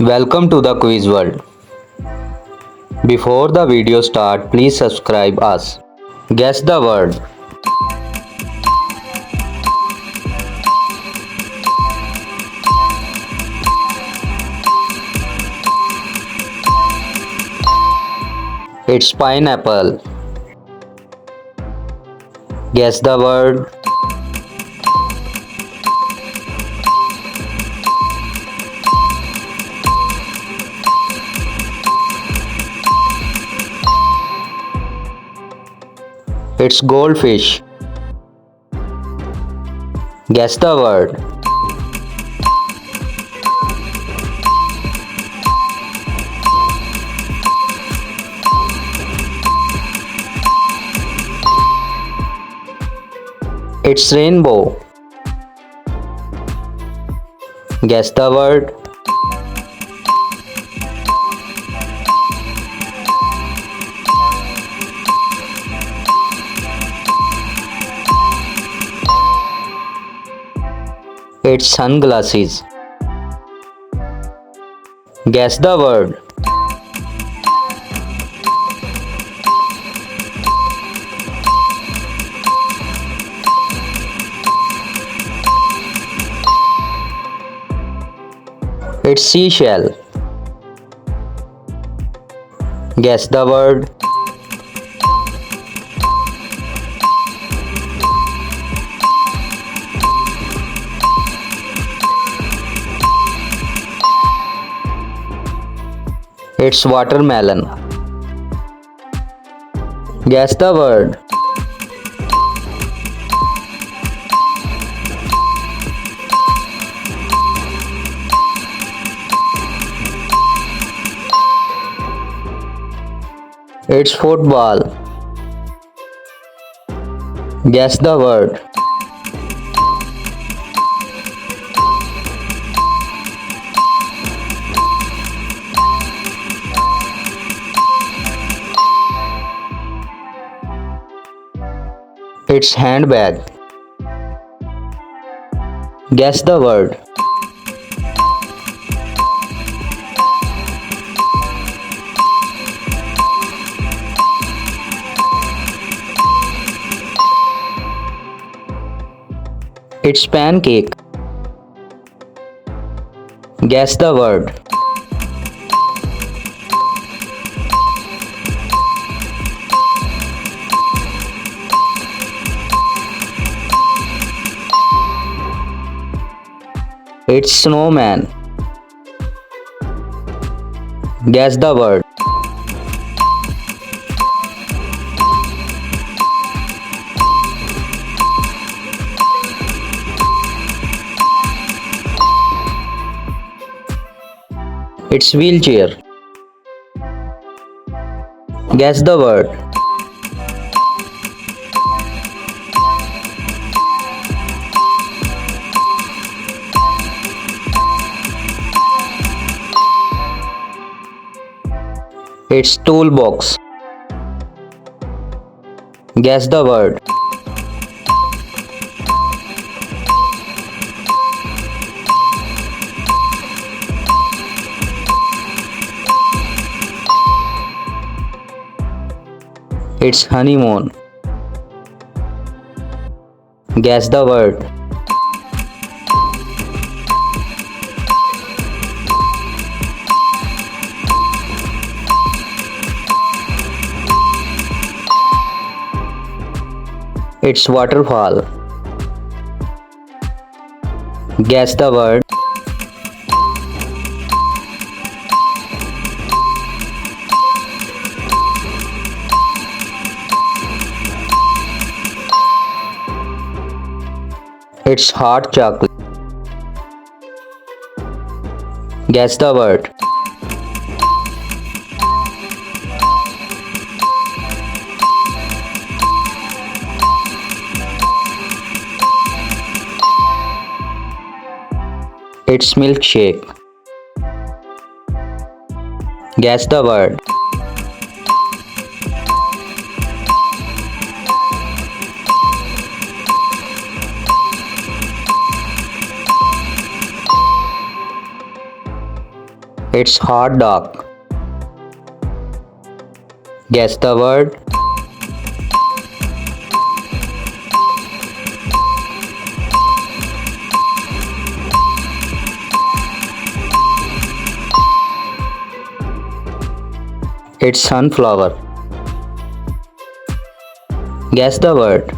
Welcome to the quiz world. Before the video start, please subscribe us. Guess the word. It's pineapple. Guess the word. It's goldfish. Guess the word. It's rainbow. Guess the word. It's sunglasses. Guess the word. It's seashell. Guess the word. It's watermelon. Guess the word. It's football. Guess the word. It's handbag. Guess the word. It's pancake. Guess the word. It's snowman. Guess the word. It's wheelchair. Guess the word. It's toolbox. Guess the word. It's honeymoon. Guess the word. It's waterfall. Guess the word. It's hot chocolate. Guess the word. It's milkshake. Guess the word. It's hot dog. Guess the word. It's sunflower. Guess the word.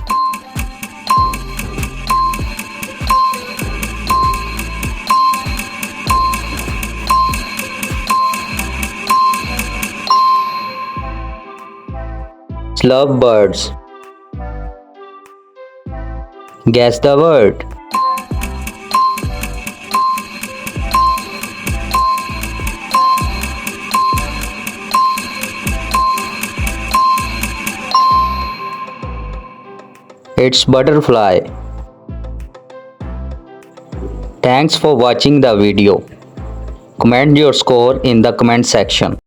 Lovebirds. Guess the word. It's butterfly. Thanks for watching the video. Comment your score in the comment section.